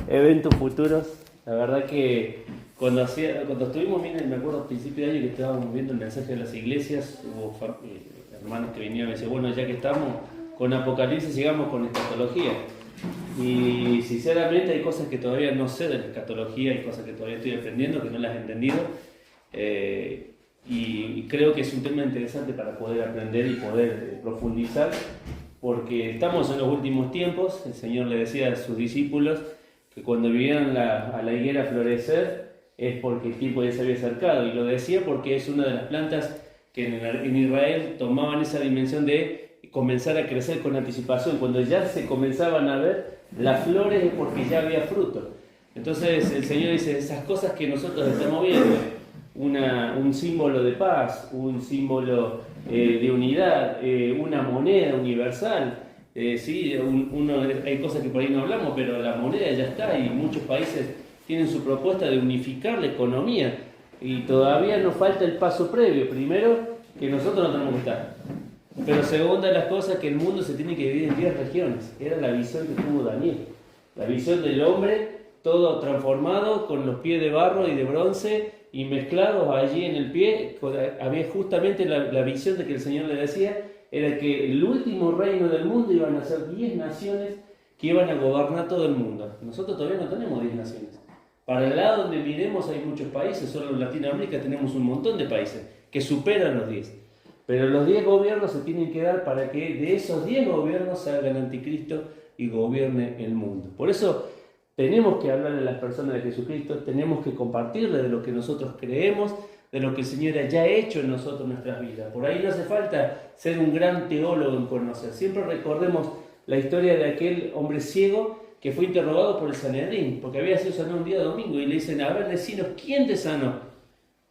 Eventos futuros. La verdad que cuando estuvimos viendo, me acuerdo a principio de año que estábamos viendo el mensaje de las iglesias, hubo hermanos que vinieron y me decían, bueno, ya que estamos con Apocalipsis, sigamos con escatología. Y sinceramente hay cosas que todavía no sé de la escatología, hay cosas que todavía estoy aprendiendo, que no las he entendido. Y creo que es un tema interesante para poder aprender y poder profundizar, porque estamos en los últimos tiempos. El Señor le decía a sus discípulos que cuando vieran a la higuera florecer es porque el tiempo ya se había acercado, y lo decía porque es una de las plantas que en Israel tomaban esa dimensión de comenzar a crecer con anticipación. Cuando ya se comenzaban a ver las flores es porque ya había fruto. Entonces el Señor dice, esas cosas que nosotros estamos viendo, un símbolo de paz, un símbolo de unidad, una moneda universal. Sí, hay cosas que por ahí no hablamos, pero la moneda ya está, y muchos países tienen su propuesta de unificar la economía, y todavía nos falta el paso previo. Primero, que nosotros no tenemos que estar, pero segunda de las cosas, que el mundo se tiene que dividir en 10 regiones. Era la visión que tuvo Daniel, la visión del hombre todo transformado, con los pies de barro y de bronce y mezclados allí en el pie. Había justamente la visión de que el Señor le decía, era que el último reino del mundo iban a ser 10 naciones que iban a gobernar todo el mundo. Nosotros todavía no tenemos 10 naciones. Para el lado donde miremos hay muchos países, solo en Latinoamérica tenemos un montón de países que superan los 10. Pero los 10 gobiernos se tienen que dar para que de esos 10 gobiernos salga el anticristo y gobierne el mundo. Por eso tenemos que hablarle a las personas de Jesucristo, tenemos que compartirles de lo que nosotros creemos, de lo que el Señor ya ha hecho en nosotros, en nuestras vidas. Por ahí no hace falta ser un gran teólogo en conocer. Siempre recordemos la historia de aquel hombre ciego que fue interrogado por el Sanedrín, porque había sido sanado un día domingo, y le dicen, a ver, decinos, ¿quién te sanó?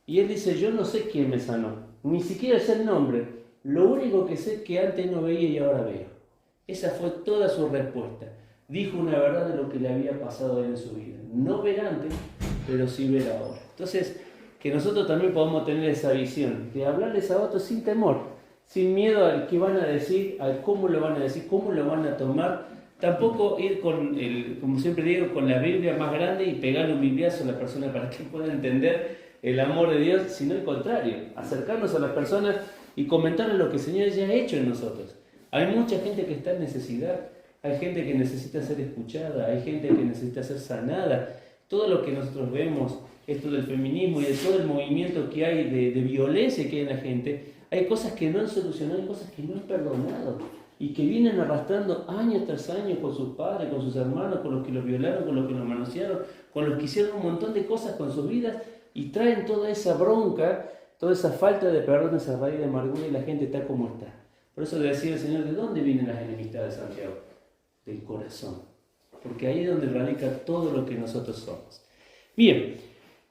Y él dice, yo no sé quién me sanó, ni siquiera sé el nombre, lo único que sé es que antes no veía y ahora veo. Esa fue toda su respuesta. Dijo una verdad de lo que le había pasado en su vida. No ver antes, pero sí ver ahora. Entonces, que nosotros también podamos tener esa visión de hablarles a otros sin temor, sin miedo al que van a decir, al cómo lo van a decir, cómo lo van a tomar. Tampoco ir con, como siempre digo, con la Biblia más grande y pegarle un bibliazo a la persona para que pueda entender el amor de Dios, sino al contrario, acercarnos a las personas y comentarles lo que el Señor ya ha hecho en nosotros. Hay mucha gente que está en necesidad, hay gente que necesita ser escuchada, hay gente que necesita ser sanada. Todo lo que nosotros vemos, esto del feminismo y de todo el movimiento que hay de violencia que hay en la gente, hay cosas que no han solucionado, hay cosas que no han perdonado, y que vienen arrastrando año tras año con sus padres, con sus hermanos, con los que los violaron, con los que los manosearon, con los que hicieron un montón de cosas con sus vidas, y traen toda esa bronca, toda esa falta de perdón, esa raíz de amargura, y la gente está como está. Por eso le decía el Señor, ¿de dónde vienen las enemistades de Santiago? Del corazón, porque ahí es donde radica todo lo que nosotros somos. Bien,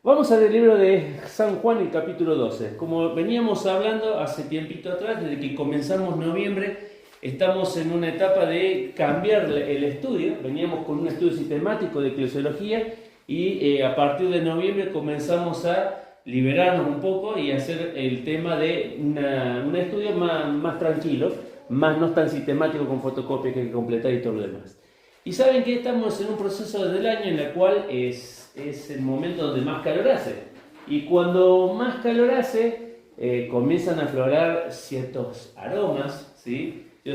vamos al libro de San Juan, el capítulo 12. Como veníamos hablando hace tiempito atrás, desde que comenzamos noviembre, estamos en una etapa de cambiar el estudio. Veníamos con un estudio sistemático de eclesiología, y a partir de noviembre comenzamos a liberarnos un poco y hacer el tema de un estudio más tranquilo, más no tan sistemático con fotocopias que hay que completar y todo lo demás. Y saben que estamos en un proceso del año en el cual es el momento donde más calor hace. Y cuando más calor hace, comienzan a aflorar ciertos aromas, ¿sí? Yo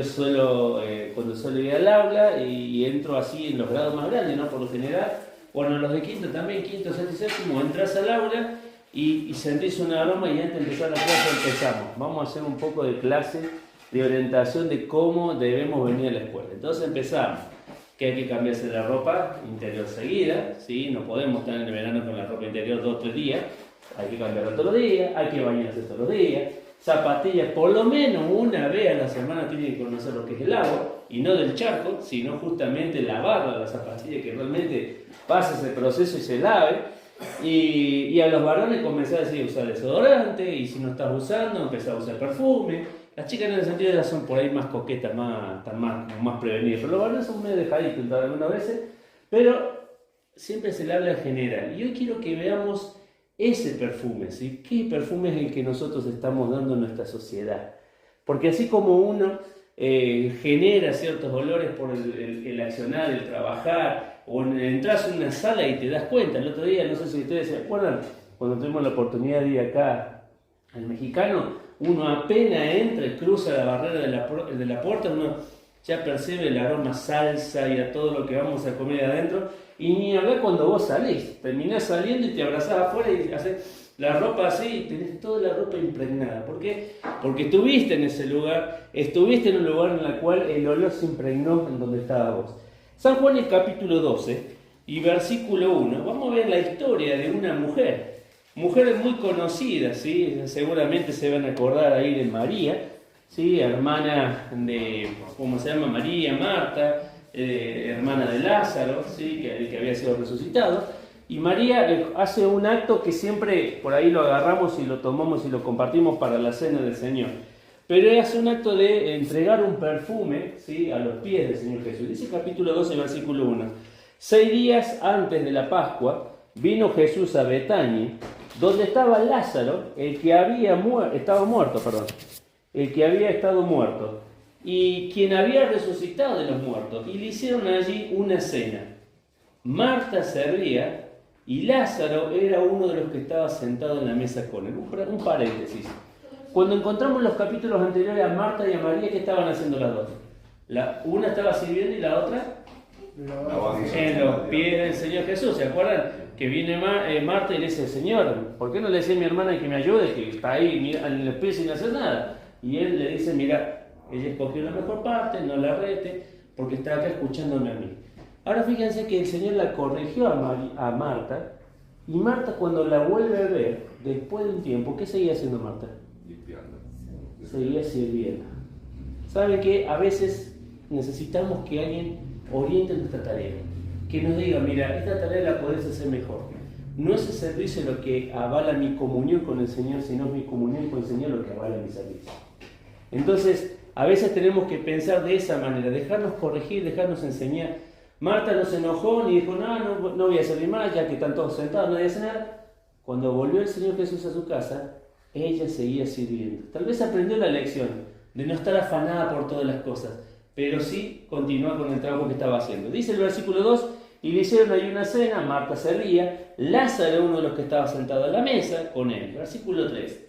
cuando suelo ir al aula y entro así en los grados más grandes, ¿no? Por lo general, bueno, los de quinto también, quinto, sexto y séptimo, entras al aula y sentís un aroma, y antes de empezar la clase empezamos. Vamos a hacer un poco de clase de orientación de cómo debemos venir a la escuela. Entonces empezamos, que hay que cambiarse la ropa interior seguida, ¿sí? No podemos estar en el verano con la ropa interior 2 o 3 días, hay que cambiarla todos los días, hay que bañarse todos los días, zapatillas por lo menos una vez a la semana, tienen que conocer lo que es el agua, y no del charco, sino justamente lavar la zapatilla, que realmente pase ese proceso y se lave. Y a los varones comenzar a decir, usar desodorante, y si no estás usando, empezar a usar perfume. Las chicas en el sentido ya son por ahí más coquetas, están más prevenidas, pero los varones son medio dejaditos algunas veces, pero siempre se le habla en general. Y hoy quiero que veamos ese perfume, ¿sí? ¿Qué perfume es el que nosotros estamos dando en nuestra sociedad? Porque así como uno genera ciertos olores por el accionar, el trabajar, o entras en una sala y te das cuenta. El otro día, no sé si ustedes se acuerdan, cuando tuvimos la oportunidad de ir acá al Mexicano, uno apenas entra y cruza la barrera de la puerta, uno ya percibe el aroma a salsa y a todo lo que vamos a comer adentro, y ni hablar cuando vos salís, terminás saliendo y te abrazás afuera y haces la ropa así y tenés toda la ropa impregnada. ¿Por qué? Porque estuviste en ese lugar, estuviste en un lugar en el cual el olor se impregnó en donde estabas vos. San Juan, el capítulo 12 y versículo 1, vamos a ver la historia de una mujer muy conocida, ¿sí? Seguramente se van a acordar ahí de María, ¿sí? Hermana de, ¿cómo se llama? María, Marta, hermana de Lázaro, ¿sí? que había sido resucitado. Y María hace un acto que siempre por ahí lo agarramos y lo tomamos y lo compartimos para la cena del Señor. Pero ella hace un acto de entregar un perfume, ¿sí? A los pies del Señor Jesús. Dice capítulo 12, versículo 1. 6 días antes de la Pascua vino Jesús a Betania, donde estaba Lázaro, el que había estado muerto, y quien había resucitado de los muertos, y le hicieron allí una cena. Marta servía, y Lázaro era uno de los que estaba sentado en la mesa con él. Un paréntesis. Cuando encontramos los capítulos anteriores a Marta y a María, ¿qué estaban haciendo las dos? Una estaba sirviendo y la otra en los pies del Señor Jesús. ¿Se acuerdan? Que viene Marta y le dice: Señor, ¿por qué no le decís a mi hermana que me ayude, que está ahí en los pies sin hacer nada? Y él le dice: mira, ella escogió la mejor parte, no la rete, porque está acá escuchándome a mí. Ahora fíjense que el Señor la corrigió a Marta, y Marta, cuando la vuelve a ver, después de un tiempo, ¿qué seguía haciendo Marta? Limpiando. Seguía sirviendo. ¿Saben qué? A veces necesitamos que alguien oriente nuestra tarea, que nos diga: mira, esta tarea la podés hacer mejor. No es el servicio lo que avala mi comunión con el Señor, sino mi comunión con el Señor lo que avala mi servicio. Entonces, a veces tenemos que pensar de esa manera, dejarnos corregir, dejarnos enseñar. Marta no se enojó ni dijo: no voy a servir más, ya que están todos sentados, no voy a cenar. Cuando volvió el Señor Jesús a su casa, ella seguía sirviendo. Tal vez aprendió la lección de no estar afanada por todas las cosas, pero sí continuó con el trabajo que estaba haciendo. Dice el versículo 2, y le hicieron ahí una cena, Marta servía, Lázaro, uno de los que estaba sentado a la mesa, con él. Versículo 3.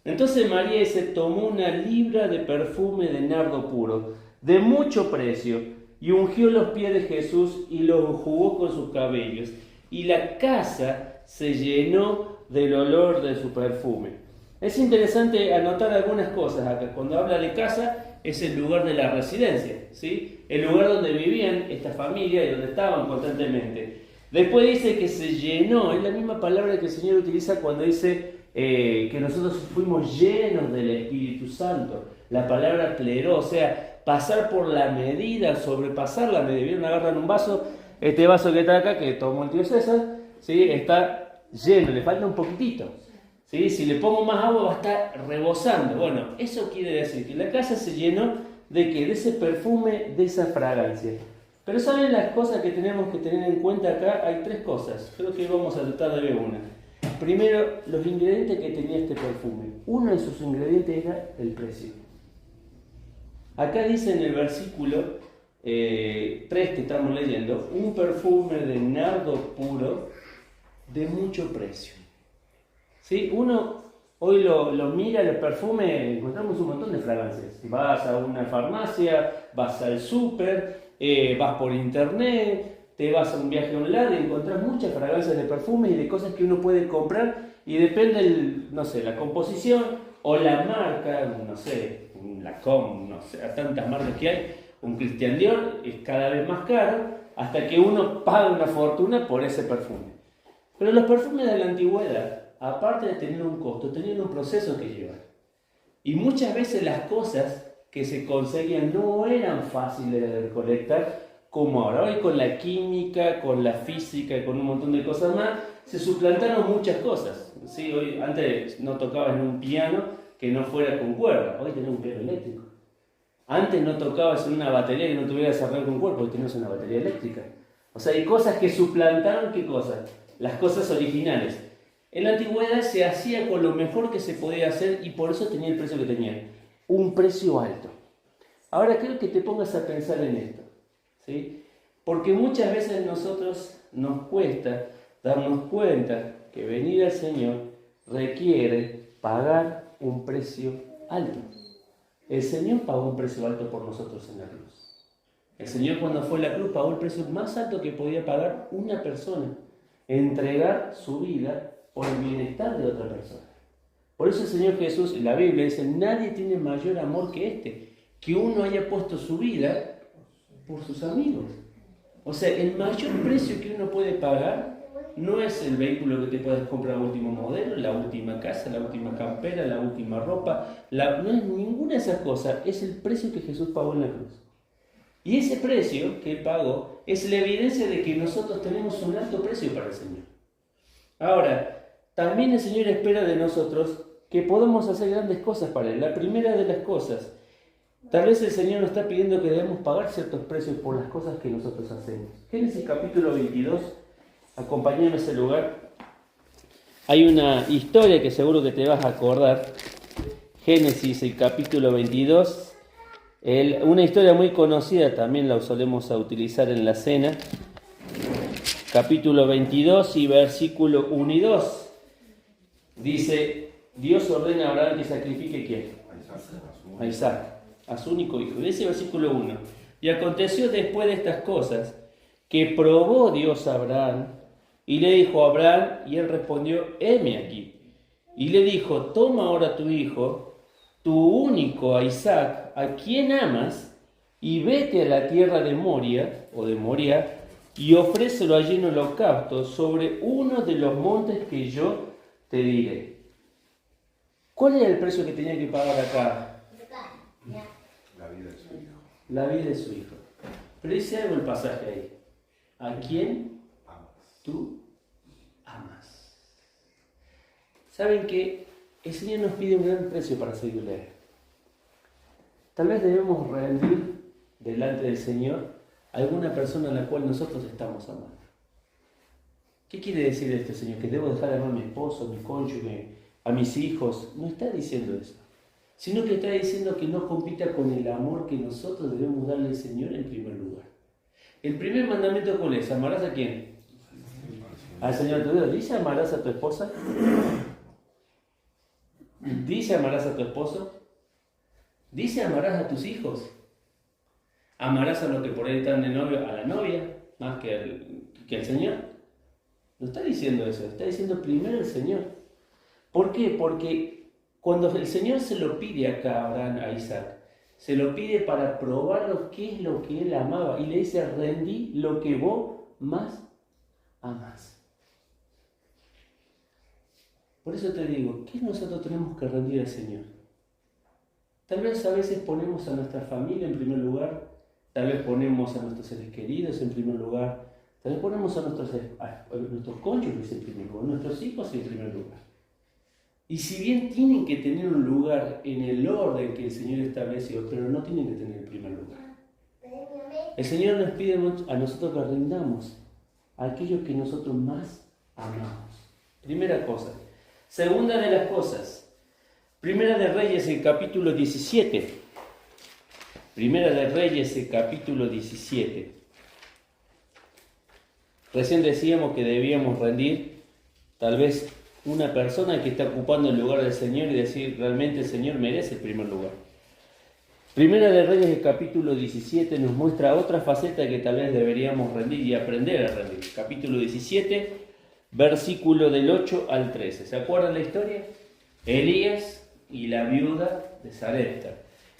Entonces María tomó una libra de perfume de nardo puro, de mucho precio, y ungió los pies de Jesús y los enjugó con sus cabellos, y la casa se llenó del olor de su perfume. Es interesante anotar algunas cosas acá. Cuando habla de casa, es el lugar de la residencia, ¿sí? El lugar donde vivían esta familia y donde estaban constantemente. Después dice que se llenó, es la misma palabra que el Señor utiliza cuando dice que nosotros fuimos llenos del Espíritu Santo. La palabra pleró, o sea, pasar por la medida, sobrepasar la medida. Vieron, agarran un vaso, este vaso que está acá, que tomó el tío César, ¿sí? Está lleno, le falta un poquitito. ¿Sí? Si le pongo más agua va a estar rebosando. Bueno, eso quiere decir que la casa se llenó de ¿qué? De ese perfume, de esa fragancia. Pero ¿saben las cosas que tenemos que tener en cuenta acá? Hay 3 cosas. Creo que vamos a tratar de ver una. Primero, los ingredientes que tenía este perfume. Uno de sus ingredientes era el precio. Acá dice en el versículo 3 que estamos leyendo: un perfume de nardo puro de mucho precio. ¿Sí? Uno hoy lo mira, el perfume, encontramos un montón de fragancias. Vas a una farmacia, vas al súper, vas por internet, te vas a un viaje online y encontrás muchas fragancias de perfume y de cosas que uno puede comprar, y depende, la composición o la marca, Lacombe, tantas marcas que hay. Un Christian Dior es cada vez más caro, hasta que uno paga una fortuna por ese perfume. Pero los perfumes de la antigüedad, aparte de tener un costo, tenían un proceso que llevar. Y muchas veces las cosas que se conseguían no eran fáciles de recolectar como ahora. Hoy con la química, con la física y con un montón de cosas más, se suplantaron muchas cosas. ¿Sí? Hoy, antes no tocabas en un piano que no fuera con cuerda, hoy tenés un piano eléctrico. Antes no tocabas en una batería que no tuvieras arreglo con cuerda, hoy tenés una batería eléctrica. O sea, hay cosas que suplantaron, ¿qué cosas? Las cosas originales. En la antigüedad se hacía con lo mejor que se podía hacer y por eso tenía el precio que tenía. Un precio alto. Ahora quiero que te pongas a pensar en esto, ¿sí? Porque muchas veces nosotros nos cuesta darnos cuenta que venir al Señor requiere pagar un precio alto. El Señor pagó un precio alto por nosotros en la cruz. El Señor, cuando fue a la cruz, pagó el precio más alto que podía pagar una persona: entregar su vida por el bienestar de otra persona. Por eso el Señor Jesús, en la Biblia dice: nadie tiene mayor amor que este, que uno haya puesto su vida por sus amigos. O sea, el mayor precio que uno puede pagar no es el vehículo que te puedes comprar, el último modelo, la última casa, la última campera, la última ropa. No es ninguna de esas cosas, es el precio que Jesús pagó en la cruz. Y ese precio que Él pagó es la evidencia de que nosotros tenemos un alto precio para el Señor. Ahora, también el Señor espera de nosotros que podamos hacer grandes cosas para Él. La primera de las cosas, tal vez el Señor nos está pidiendo que debemos pagar ciertos precios por las cosas que nosotros hacemos. Génesis capítulo 22, acompáñame a ese lugar. Hay una historia que seguro que te vas a acordar. Génesis, el capítulo 22. Una historia muy conocida, también la solemos utilizar en la cena. Capítulo 22 y versículo 1 y 2. Dice: Dios ordena a Abraham que sacrifique ¿quién? A Isaac, a su único hijo. Dice versículo 1: y aconteció después de estas cosas que probó Dios a Abraham y le dijo a Abraham, y él respondió: heme aquí. Y le dijo: toma ahora tu hijo, tu único, a Isaac, a quien amas, y vete a la tierra de Moria, o de Moria, y ofrécelo allí en holocausto sobre uno de los montes que yo te diré. ¿Cuál era el precio que tenía que pagar acá? La vida de su hijo. La vida de su hijo. Pero dice algo el pasaje ahí: ¿a quién tú amas? ¿Saben qué? El Señor nos pide un gran precio para seguirle a Él. Tal vez debemos rendir delante del Señor a alguna persona a la cual nosotros estamos amando. ¿Qué quiere decir este Señor? ¿Que debo dejar de amar a mi esposo, a mi cónyuge, a mis hijos? No está diciendo eso, sino que está diciendo que no compita con el amor que nosotros debemos darle al Señor en primer lugar. El primer mandamiento, ¿cuál es? ¿Amarás a quién? Al Señor tu Dios. ¿Dice amarás a tu esposa? ¿Dice amarás a tu esposo? ¿Dice amarás a tus hijos? ¿Amarás a los que por ahí están de novio, a la novia, más que al Señor? No está diciendo eso, está diciendo primero el Señor. ¿Por qué? Porque cuando el Señor se lo pide acá a Abraham, a Isaac, se lo pide para probarlo qué es lo que él amaba, y le dice: rendí lo que vos más amás. Por eso te digo, ¿qué nosotros tenemos que rendir al Señor? Tal vez a veces ponemos a nuestra familia en primer lugar, tal vez ponemos a nuestros seres queridos en primer lugar, tal vez ponemos a nuestros cónyuges en primer lugar, nuestros hijos en primer lugar. Y si bien tienen que tener un lugar en el orden que el Señor estableció, pero no tienen que tener el primer lugar. El Señor nos pide a nosotros que rindamos a aquello que nosotros más amamos. Primera cosa. Segunda de las cosas, Primera de Reyes, el capítulo 17. Primera de Reyes, el capítulo 17. Recién decíamos que debíamos rendir tal vez una persona que está ocupando el lugar del Señor y decir: realmente el Señor merece el primer lugar. Primera de Reyes, el capítulo 17, nos muestra otra faceta que tal vez deberíamos rendir y aprender a rendir. Capítulo 17, versículo del 8 al 13. ¿Se acuerdan la historia? Elías y la viuda de Sarepta.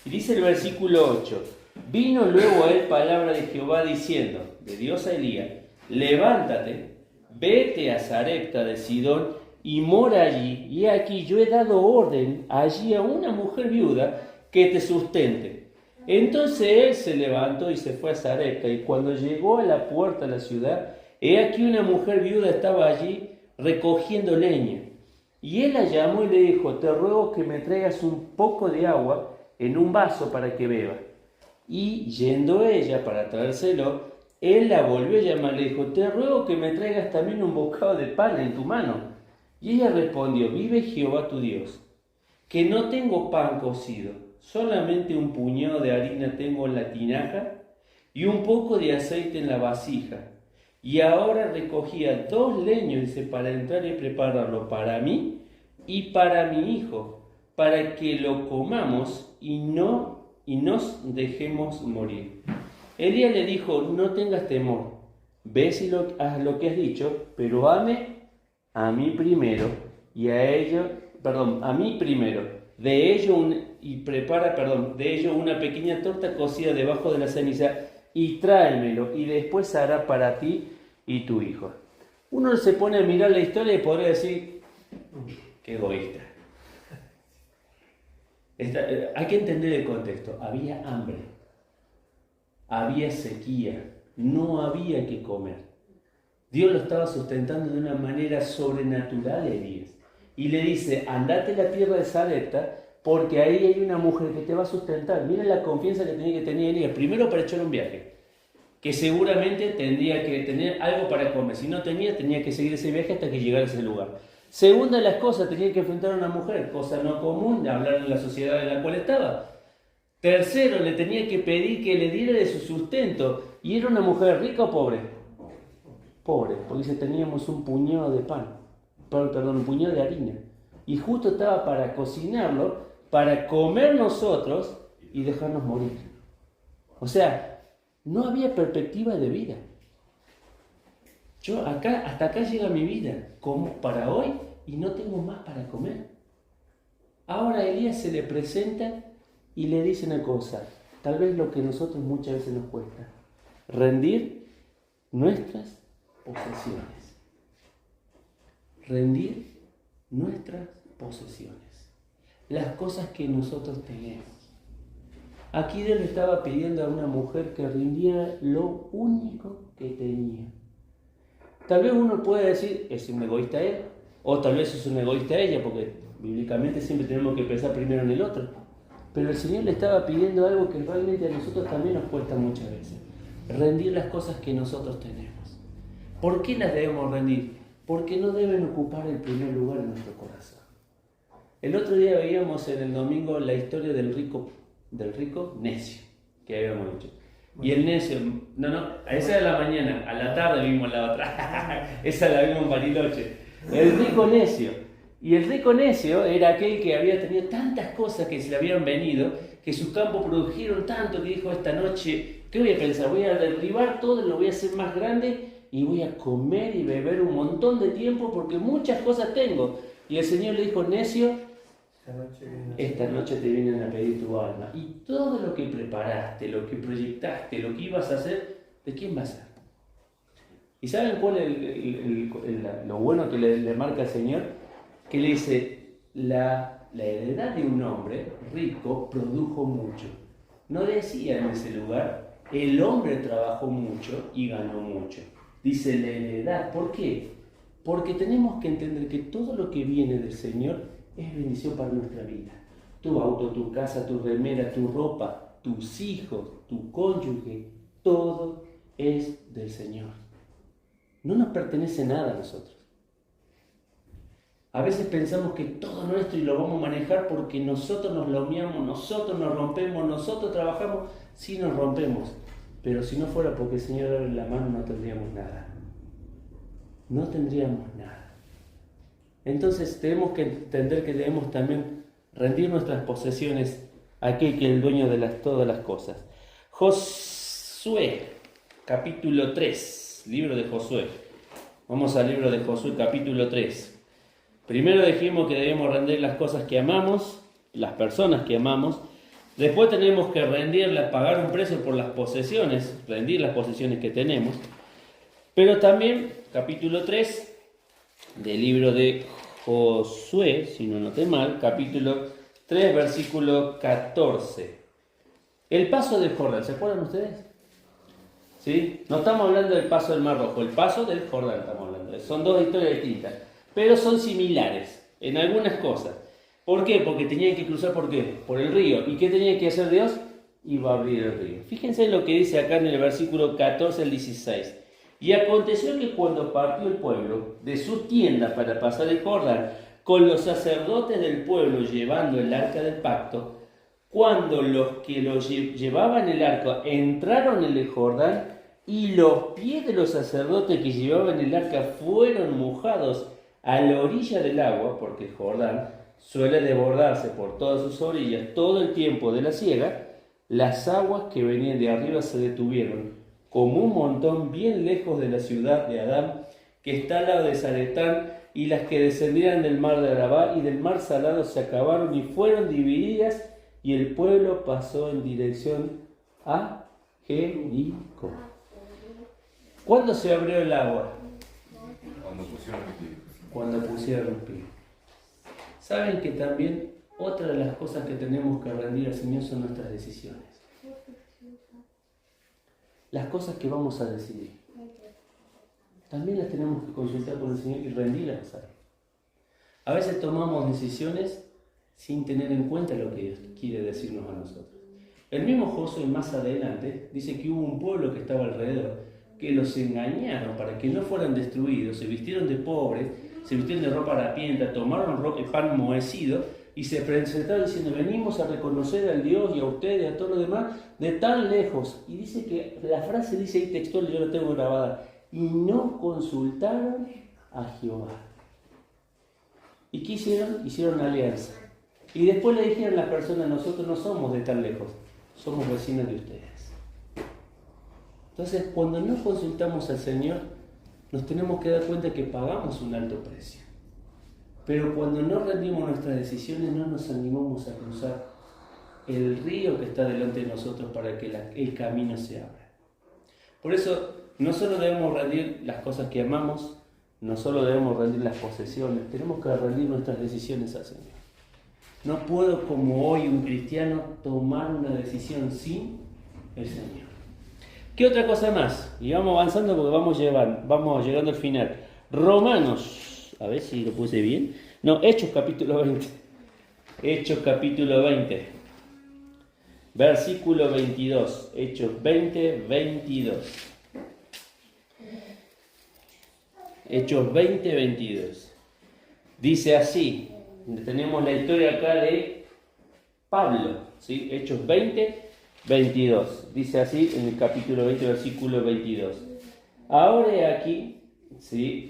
Y dice el versículo 8: vino luego a él palabra de Jehová diciendo, de Dios a Elías: levántate, vete a Sarepta de Sidón y mora allí, y aquí yo he dado orden allí a una mujer viuda que te sustente. Entonces él se levantó y se fue a Sarepta, y cuando llegó a la puerta de la ciudad, he aquí una mujer viuda estaba allí recogiendo leña. Y él la llamó y le dijo: te ruego que me traigas un poco de agua en un vaso para que beba. Y yendo ella para traérselo, él la volvió a llamar y le dijo: te ruego que me traigas también un bocado de pan en tu mano. Y ella respondió: vive Jehová tu Dios, que no tengo pan cocido, solamente un puñado de harina tengo en la tinaja, y un poco de aceite en la vasija. Y ahora recogía 2 leños, dice, para entrar y prepararlo para mí y para mi hijo, para que lo comamos y nos dejemos morir. Elías le dijo, no tengas temor, ve si haz lo que has dicho, pero ame a mí primero y a mí primero. De ello una pequeña torta cocida debajo de la ceniza y tráemelo y después hará para ti y tu hijo. Uno se pone a mirar la historia y podría decir, qué egoísta. Hay que entender el contexto. Había hambre, había sequía, no había que comer. Dios lo estaba sustentando de una manera sobrenatural a Elías. Y le dice, andate a la tierra de Sarepta, porque ahí hay una mujer que te va a sustentar. Mira la confianza que tenía que tener Elías. Primero para echar un viaje, que seguramente tendría que tener algo para comer. Si no tenía que seguir ese viaje hasta que llegara a ese lugar. Segunda de las cosas, tenía que enfrentar a una mujer, cosa no común de hablar en la sociedad en la cual estaba. Tercero, le tenía que pedir que le diera de su sustento. ¿Y era una mujer rica o pobre? Pobre, porque dice, teníamos un puñado de pan. Un puñado de harina. Y justo estaba para cocinarlo, para comer nosotros y dejarnos morir. O sea, no había perspectiva de vida. Hasta acá llega mi vida, como para hoy, y no tengo más para comer. Ahora a Elías se le presenta y le dice una cosa, tal vez lo que a nosotros muchas veces nos cuesta, rendir nuestras posesiones. Rendir nuestras posesiones, las cosas que nosotros tenemos. Aquí Dios le estaba pidiendo a una mujer que rindiera lo único que tenía. Tal vez uno pueda decir, es un egoísta él, o tal vez es un egoísta ella, porque bíblicamente siempre tenemos que pensar primero en el otro. Pero el Señor le estaba pidiendo algo que realmente a nosotros también nos cuesta muchas veces, rendir las cosas que nosotros tenemos. ¿Por qué las debemos rendir? Porque no deben ocupar el primer lugar en nuestro corazón. El otro día veíamos en el domingo la historia del rico necio, que habíamos dicho. Y el necio, esa era la mañana, a la tarde vimos la otra, esa la vimos en Bariloche. El rico necio. Y el rico necio era aquel que había tenido tantas cosas que se le habían venido, que sus campos produjeron tanto que dijo, esta noche, ¿qué voy a pensar? Voy a derribar todo, lo voy a hacer más grande y voy a comer y beber un montón de tiempo porque muchas cosas tengo. Y el Señor le dijo, necio, esta noche te vienen a pedir tu alma. Y todo lo que preparaste, lo que proyectaste, lo que ibas a hacer, ¿de quién va a ser? ¿Y saben cuál es lo bueno que le marca el Señor? Que le dice, la heredad de un hombre rico produjo mucho. No decía en ese lugar, el hombre trabajó mucho y ganó mucho. Dice la heredad. ¿Por qué? Porque tenemos que entender que todo lo que viene del Señor es bendición para nuestra vida. Tu auto, tu casa, tu remera, tu ropa, tus hijos, tu cónyuge, todo es del Señor. No nos pertenece nada a nosotros. A veces pensamos que todo nuestro y lo vamos a manejar porque nosotros nos lomeamos, nosotros nos rompemos, nosotros trabajamos, sí nos rompemos. Pero si no fuera porque el Señor abre la mano no tendríamos nada. No tendríamos nada. Entonces tenemos que entender que debemos también rendir nuestras posesiones a aquel que es el dueño de todas las cosas. Josué, capítulo 3, libro de Josué. Vamos al libro de Josué, capítulo 3. Primero dijimos que debemos rendir las cosas que amamos, las personas que amamos. Después tenemos que rendirlas, pagar un precio por las posesiones, rendir las posesiones que tenemos. Pero también, capítulo 3 del libro de Josué, si no noté mal, capítulo 3, versículo 14. El paso del Jordán, ¿se acuerdan ustedes? ¿Sí? No estamos hablando del paso del Mar Rojo, el paso del Jordán estamos hablando. Son dos historias distintas, pero son similares en algunas cosas. ¿Por qué? Porque tenían que cruzar, ¿por qué? Por el río. ¿Y qué tenía que hacer Dios? Iba a abrir el río. Fíjense lo que dice acá en el versículo 14 al 16. Y aconteció que cuando partió el pueblo de su tienda para pasar el Jordán, con los sacerdotes del pueblo llevando el arca del pacto, cuando los que llevaban el arca entraron en el Jordán y los pies de los sacerdotes que llevaban el arca fueron mojados a la orilla del agua, porque el Jordán suele desbordarse por todas sus orillas todo el tiempo de la siega, las aguas que venían de arriba se detuvieron, como un montón bien lejos de la ciudad de Adán, que está al lado de Zaretán, y las que descendían del mar de Arabá y del mar salado se acabaron y fueron divididas, y el pueblo pasó en dirección a Jericó. ¿Cuándo se abrió el agua? Cuando pusieron el pie. Cuando pusieron el pie. Saben que también otra de las cosas que tenemos que rendir al Señor son nuestras decisiones. Las cosas que vamos a decidir. También las tenemos que consultar con el Señor y rendirlas a Él. A veces tomamos decisiones sin tener en cuenta lo que Dios quiere decirnos a nosotros. El mismo Josué más adelante dice que hubo un pueblo que estaba alrededor, que los engañaron para que no fueran destruidos, se vistieron de pobres, se vistieron de ropa harapienta, tomaron pan mohecido y se presentaron diciendo: venimos a reconocer al Dios y a ustedes y a todo lo demás de tan lejos. Y dice que la frase dice ahí textual, yo la tengo grabada: y no consultaron a Jehová. ¿Y qué hicieron? Hicieron alianza. Y después le dijeron a las personas: nosotros no somos de tan lejos, somos vecinos de ustedes. Entonces, cuando no consultamos al Señor, nos tenemos que dar cuenta que pagamos un alto precio. Pero cuando no rendimos nuestras decisiones, no nos animamos a cruzar el río que está delante de nosotros para que el camino se abra. Por eso, no solo debemos rendir las cosas que amamos, no solo debemos rendir las posesiones, tenemos que rendir nuestras decisiones al Señor. No puedo, como hoy un cristiano, tomar una decisión sin el Señor. ¿Qué otra cosa más? Y vamos avanzando porque vamos llegando al final. Romanos, a ver si lo puse bien. No, Hechos capítulo 20. Hechos capítulo 20. Versículo 22. Hechos 20, 22. Hechos 20, 22. Dice así. Tenemos la historia acá de Pablo, ¿sí? Hechos 20, 22. Dice así en el capítulo 20, versículo 22. Ahora he aquí, ¿sí?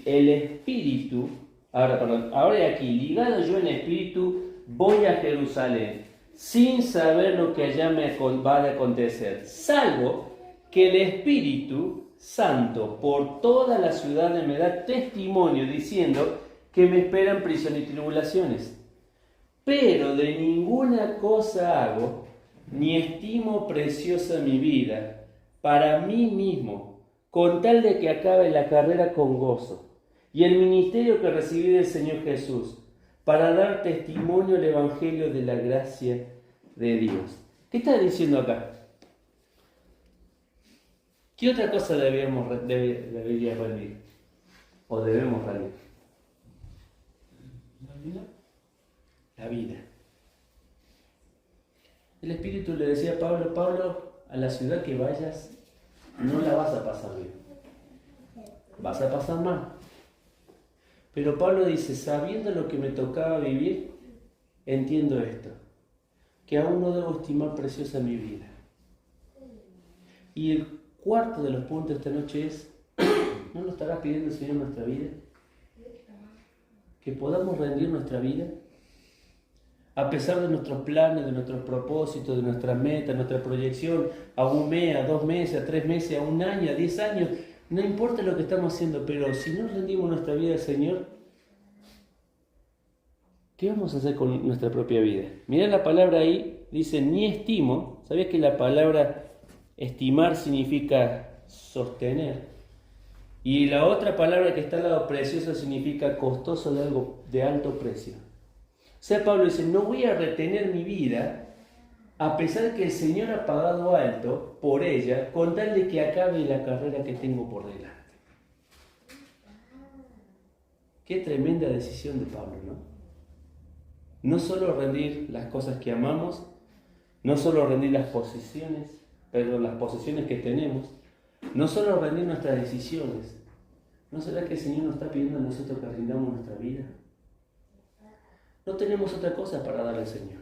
Ahora he aquí, ligado yo en espíritu, voy a Jerusalén, sin saber lo que allá me va a acontecer, salvo que el Espíritu Santo por toda la ciudad me da testimonio diciendo que me esperan prisión y tribulaciones. Pero de ninguna cosa hago, ni estimo preciosa mi vida para mí mismo, con tal de que acabe la carrera con gozo, y el ministerio que recibí del Señor Jesús, para dar testimonio al Evangelio de la gracia de Dios. ¿Qué está diciendo acá? ¿Qué otra cosa debería rendir? ¿O debemos rendir? La vida. El Espíritu le decía a Pablo, a la ciudad que vayas, no la vas a pasar bien. Vas a pasar mal. Pero Pablo dice: sabiendo lo que me tocaba vivir, entiendo esto, que aún no debo estimar preciosa mi vida. Y el cuarto de los puntos de esta noche es: ¿no nos estará pidiendo el Señor nuestra vida? Que podamos rendir nuestra vida, a pesar de nuestros planes, de nuestros propósitos, de nuestras metas, nuestra proyección, a un mes, a 2 meses, a 3 meses, a 1 año, a 10 años, no importa lo que estamos haciendo, pero si no rendimos nuestra vida al Señor, ¿qué vamos a hacer con nuestra propia vida? Mirá la palabra ahí, dice ni estimo. ¿Sabías que la palabra estimar significa sostener? Y la otra palabra que está al lado, precioso, significa costoso, de algo de alto precio. O sea, Pablo dice: no voy a retener mi vida, a pesar que el Señor ha pagado alto por ella, con tal de que acabe la carrera que tengo por delante. Qué tremenda decisión de Pablo, ¿no? No solo rendir las cosas que amamos, no solo rendir las posesiones que tenemos, no solo rendir nuestras decisiones. ¿No será que el Señor nos está pidiendo a nosotros que rindamos nuestra vida? No tenemos otra cosa para darle al Señor.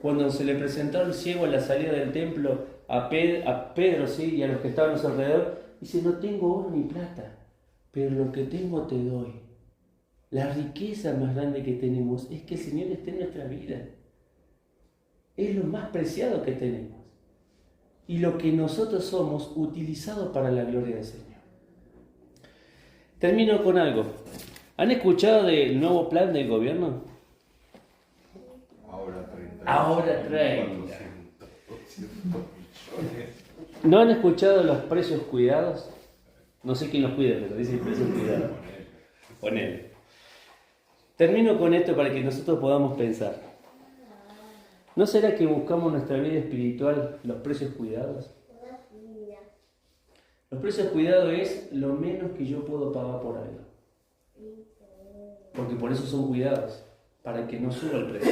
cuando se le presentó el ciego a la salida del templo a Pedro, ¿sí? Y a los que estaban a su alrededor, dice, no tengo oro ni plata, pero lo que tengo te doy. La riqueza más grande que tenemos es que el Señor esté en nuestra vida. Es lo más preciado que tenemos. Y lo que nosotros somos, utilizado para la gloria del Señor. Termino con algo. ¿Han escuchado del nuevo plan del gobierno? Ahora 30. ¿No han escuchado los precios cuidados? No sé quién los cuida, pero dicen precios cuidados. Ponele. Termino con esto para que nosotros podamos pensar. ¿No será que buscamos en nuestra vida espiritual los precios cuidados? Los precios cuidados es lo menos que yo puedo pagar por algo. Porque por eso son cuidados, para que no suba el precio.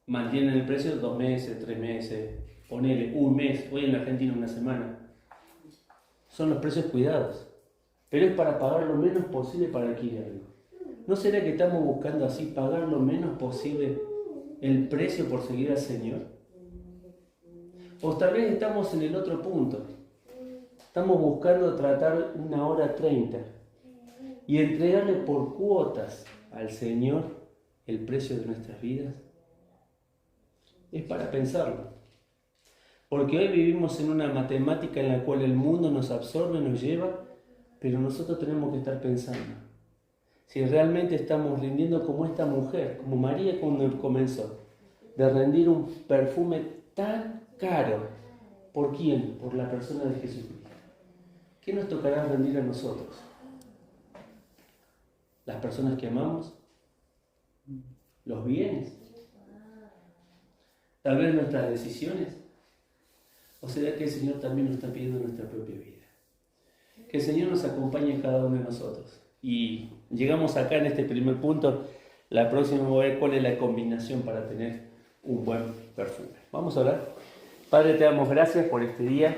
Mantienen el precio 2 meses, 3 meses, ponele un mes, hoy en la Argentina una semana. Son los precios cuidados, pero es para pagar lo menos posible para adquirir algo. ¿No será que estamos buscando así pagar lo menos posible el precio por seguir al Señor? O tal vez estamos en el otro punto. Estamos buscando tratar 1:30 y entregarle por cuotas al Señor el precio de nuestras vidas. Es para pensarlo. Porque hoy vivimos en una matemática en la cual el mundo nos absorbe, nos lleva, pero nosotros tenemos que estar pensando. Si realmente estamos rindiendo como esta mujer, como María cuando comenzó, de rendir un perfume tan caro. ¿Por quién? Por la persona de Jesucristo. ¿Qué nos tocará rendir a nosotros? ¿Las personas que amamos? ¿Los bienes? ¿Tal vez nuestras decisiones? ¿O será que el Señor también nos está pidiendo nuestra propia vida? Que el Señor nos acompañe en cada uno de nosotros. Y llegamos acá en este primer punto. La próxima vamos a ver cuál es la combinación para tener un buen perfume. Vamos a orar. Padre, te damos gracias por este día.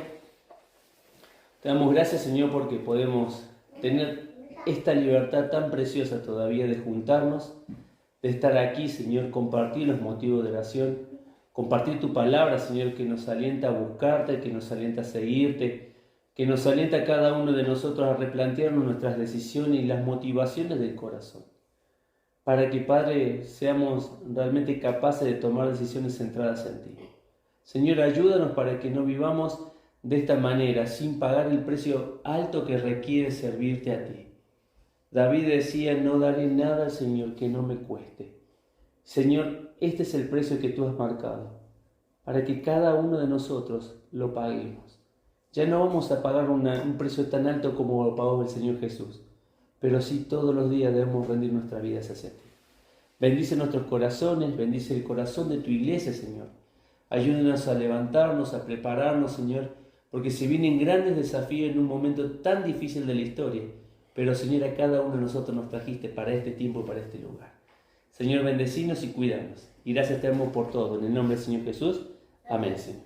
Te damos gracias, Señor, porque podemos tener esta libertad tan preciosa todavía de juntarnos, de estar aquí, Señor, compartir los motivos de oración, compartir tu palabra, Señor, que nos alienta a buscarte, que nos alienta a seguirte, que nos alienta a cada uno de nosotros a replantearnos nuestras decisiones y las motivaciones del corazón, para que, Padre, seamos realmente capaces de tomar decisiones centradas en ti. Señor, ayúdanos para que no vivamos de esta manera, sin pagar el precio alto que requiere servirte a ti. David decía, no daré nada al Señor que no me cueste. Señor, este es el precio que tú has marcado, para que cada uno de nosotros lo paguemos. Ya no vamos a pagar un precio tan alto como lo pagó el Señor Jesús, pero sí todos los días debemos rendir nuestras vidas hacia ti. Bendice nuestros corazones, bendice el corazón de tu iglesia, Señor. Ayúdanos a levantarnos, a prepararnos, Señor, porque se vienen grandes desafíos en un momento tan difícil de la historia. Pero, Señor, a cada uno de nosotros nos trajiste para este tiempo, para este lugar. Señor, bendecinos y cuídanos. Y gracias te damos por todo. En el nombre del Señor Jesús. Amén, Señor.